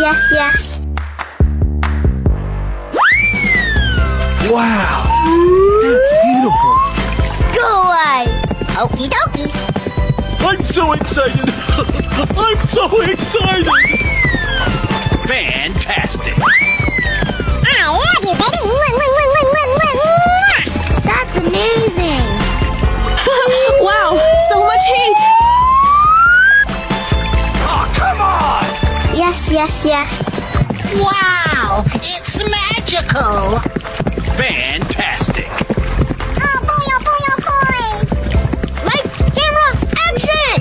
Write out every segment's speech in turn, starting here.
yes. Wow, that's beautiful. Go away. Okie dokie. I'm so excited. I'm so excited. Fantastic. I love you, baby. That's amazing. Wow, so much heat! Oh, come on! Yes. Wow, it's magical. Fantastic. Oh boy, oh boy, oh boy. Lights, camera, action!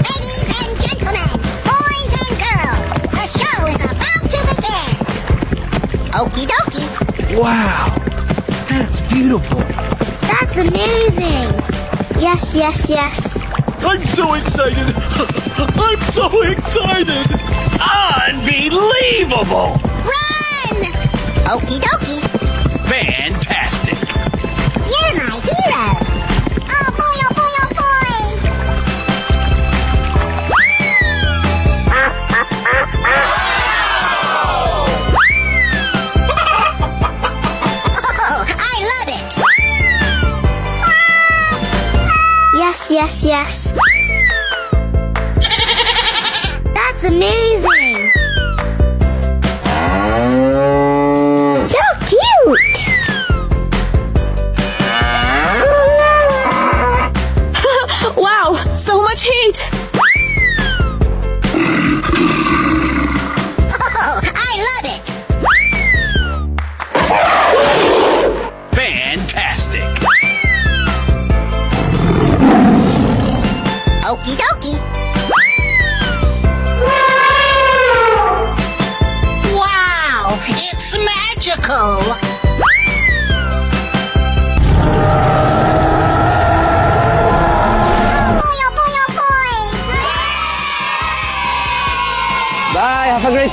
Ladies and gentlemen, boys and girls, the show is about to begin. Okie dokie. Wow, that's beautiful. That's amazing. Yes. I'm so excited. I'm so excited. Unbelievable! Run! Okie dokie. Fantastic. You're my hero. Oh boy, oh boy, oh boy. Oh, I love it. Yes. That's amazing. So cute. Wow, so much heat! Oh, I love it. Fantastic. Okie dokie. Wow, it's magical.